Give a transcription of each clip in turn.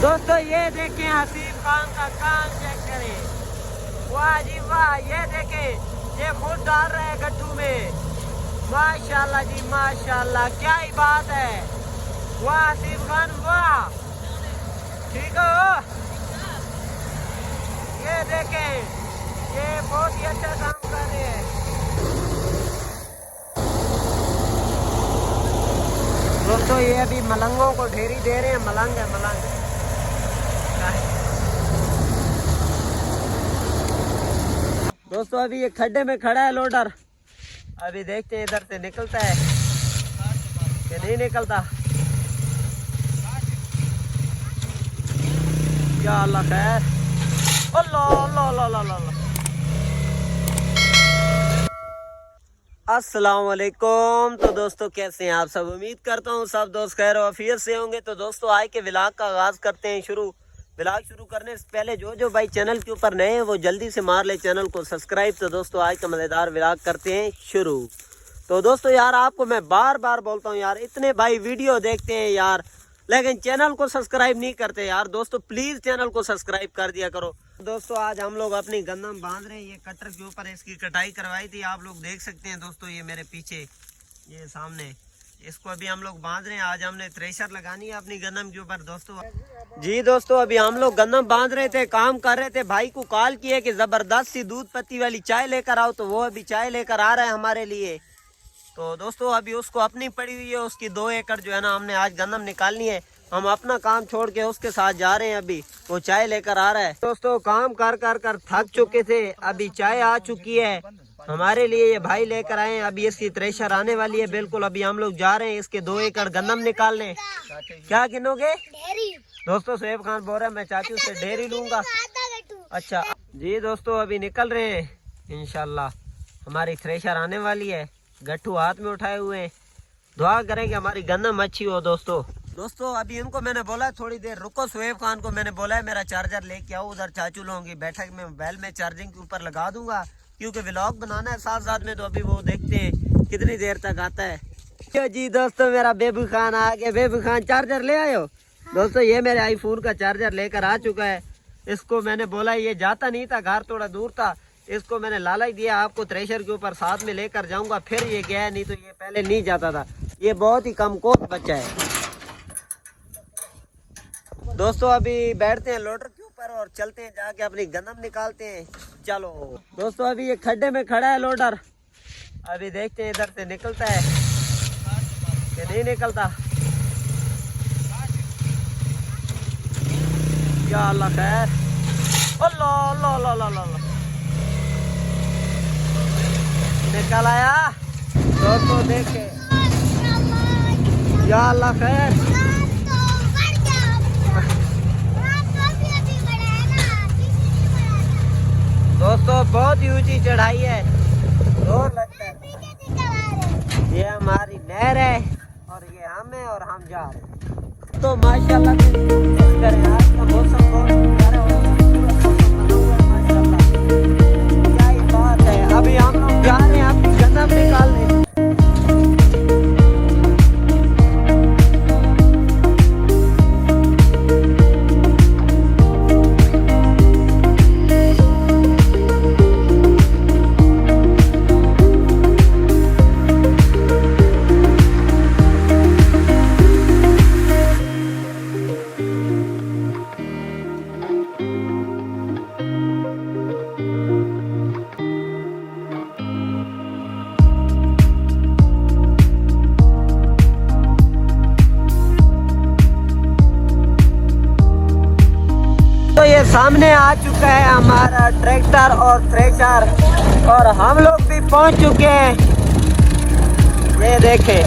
दोस्तों ये देखें हसीब खान का काम चेक करें, वाह जी वाह। ये देखें ये खुद डाल रहे हैं गट्टू में, माशाल्लाह जी माशाल्लाह, क्या ही बात है। वाह हसीब खान वाह, ठीक हो। ये देखें ये बहुत ही अच्छा काम कर रहे हैं। दोस्तों ये अभी मलंगों को ढेरी दे रहे हैं, मलंग है मलंग। दोस्तों अभी ये खड्डे में खड़ा है लोडर, अभी देखते हैं इधर से निकलता है कि नहीं निकलता। या अल्लाह खैर, अल्लाह अल्लाह अल्लाह अल्लाह। अस्सलाम वालेकुम। तो दोस्तों कैसे हैं आप सब, उम्मीद करता हूँ सब दोस्त खैर और आफियत से होंगे। तो दोस्तों आज के व्लॉग का आगाज़ करते हैं शुरू। व्लॉग शुरू करने से पहले जो भाई चैनल के ऊपर नए हैं वो जल्दी से मार ले चैनल को सब्सक्राइब। तो दोस्तों आज का मज़ेदार व्लॉग करते हैं शुरू। तो दोस्तों यार आपको मैं बार बार बोलता हूँ यार, इतने भाई वीडियो देखते हैं यार लेकिन चैनल को सब्सक्राइब नहीं करते यार। दोस्तों प्लीज़ चैनल को सब्सक्राइब कर दिया करो। दोस्तों आज हम लोग अपनी गंदम बांध रहे हैं, ये कटर के ऊपर इसकी कटाई करवाई थी, आप लोग देख सकते हैं दोस्तों। ये मेरे पीछे ये सामने इसको अभी हम लोग बांध रहे हैं। आज हमने थ्रेशर लगानी है अपनी गंदम के ऊपर दोस्तों। जी दोस्तों अभी हम लोग गंदम बांध रहे थे, काम कर रहे थे, भाई को कॉल किए कि जबरदस्त सी दूध पत्ती वाली चाय लेकर आओ, तो वो अभी चाय लेकर आ रहा है हमारे लिए। तो दोस्तों अभी उसको अपनी पड़ी हुई है, उसकी 2 एकड़ जो है ना हमने आज गंदम निकालनी है। हम अपना काम छोड़ के उसके साथ जा रहे हैं, अभी वो चाय लेकर आ रहा है। दोस्तों काम कर कर कर थक चुके थे, अभी चाय आ चुकी है हमारे लिए, ये भाई लेकर आए हैं। अभी इसकी थ्रेशर आने वाली है बिल्कुल, अभी हम लोग जा रहे हैं इसके 2 एकड़ गंदम निकालने। क्या गिनोगे? दोस्तों शोएब खान बोल रहा है मैं चाचू से ढेरी लूंगा। अच्छा जी दोस्तों अभी निकल रहे हैं इंशाल्लाह, हमारी थ्रेशर आने वाली है। गट्ठू हाथ में उठाए हुए हैं, दुआ करेंगे हमारी गंदम अच्छी हो। दोस्तों अभी इनको मैंने बोला है थोड़ी देर रुको, शोएब खान को मैंने बोला है मेरा चार्जर लेके आओ, उधर चाचू लोगों की बैठक में मोबाइल में चार्जिंग के ऊपर लगा दूंगा क्योंकि व्लॉग बनाना है साथ साथ में। तो अभी वो देखते हैं कितनी देर तक आता है। जी दोस्तों मेरा बेबू खान आ गया। बेबू खान चार्जर ले आयो। दोस्तों ये मेरे आईफोन का चार्जर लेकर आ चुका है। इसको मैंने बोला ये जाता नहीं था, घर थोड़ा दूर था, इसको मैंने लालच दिया आपको थ्रेशर के ऊपर साथ में लेकर जाऊंगा, फिर ये गया, नहीं तो ये पहले नहीं जाता था। ये बहुत ही कमकोत बच्चा है। दोस्तों अभी बैठते हैं लोडर के ऊपर और चलते हैं जाके अपनी गंदम निकालते हैं। चलो दोस्तों अभी ये खड्डे में खड़ा है लोडर, अभी देखते हैं इधर से निकलता है कि नहीं निकलता। या अल्लाह खैर, अल्लाह अल्लाह अल्लाह अल्लाह अल्लाह, निकल आया दोस्तों देखे। या अल्लाह खैर, दोस्तों बहुत ही ऊंची चढ़ाई है, जोर लगता है। ये हमारी नहर है और ये हम है और हम जा रहे हैं। तो माशाल्लाह करें, आज का मौसम बहुत प्यारा हो रहा है माशाल्लाह, क्या ही बात है। अभी हम लोग जा रहे हैं अपनी गंदम निकालने। तो ये सामने आ चुका है हमारा ट्रैक्टर और थ्रेशर और हम लोग भी पहुंच चुके हैं। ये देखें,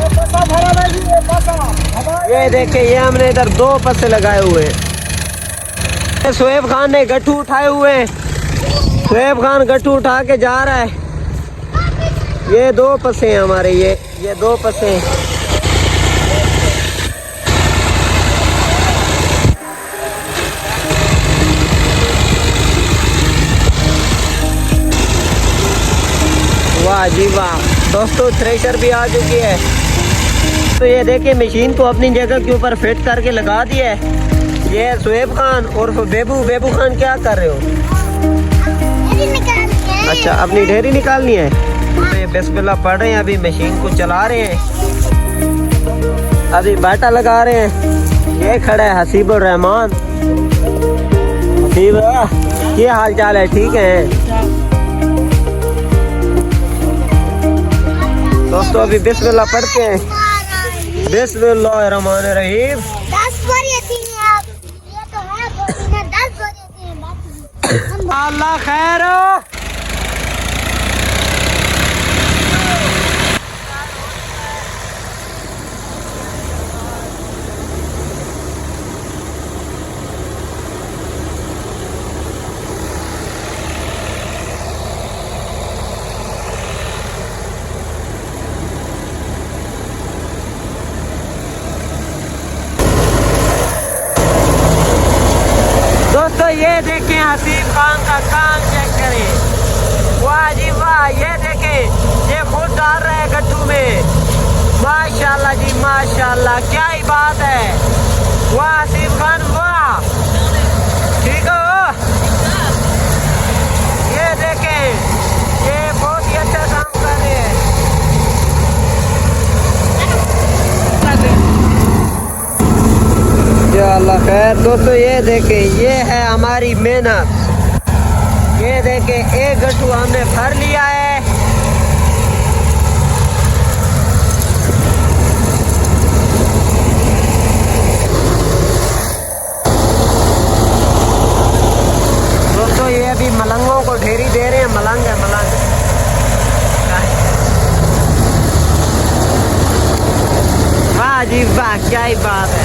ये देखें, ये हमने इधर 2 पस्से लगाए हुए हैं। शोएब खान ने गट्ठू उठाए हुए हैं, शोएब खान गट्ठू उठा के जा रहा है। ये 2 पस्से हैं हमारे, ये 2 पस्से हैं। वाह जी वाह। दोस्तों थ्रेशर भी आ चुकी है। तो ये देखिए मशीन को अपनी जगह के ऊपर फिट करके लगा दिया है। ये सुहेब खान और बेबू खान क्या कर रहे हो? अच्छा, अपनी ढेरी निकालनी है। बिस्मिल्लाह पढ़ रहे हैं, अभी मशीन को चला रहे हैं, अभी बाटा लगा रहे हैं। ये खड़ा है हसीबुर रहमान। हसीब, क्या हाल चाल है? ठीक है दोस्तों, अभी बिस्मिल्लाह पढ़ते हैं। बिस्मिल्लाहिर्रहमानिर्रहीम। अल्लाह खैर। दोस्तों ये देखें हसीब खान का काम चेक करें। वाह जी वाह, ये देखें, ये खुद डाल रहे हैं गड्ढू में। माशाल्लाह जी माशाल्लाह, क्या ही बात है। वाह हसीब खान वाह, ठीक हो? ये देखें, ये बहुत ही अच्छा काम कर रहे हैं। या अल्लाह खैर। दोस्तों ये देखें, ये है हमारी मेहनत। ये देखें, एक गट्टू हमने भर लिया है। दोस्तों ये अभी मलंगों को ढेरी दे रहे हैं। मलंग है, मलंग। वाह जी वाह, क्या ही बात है।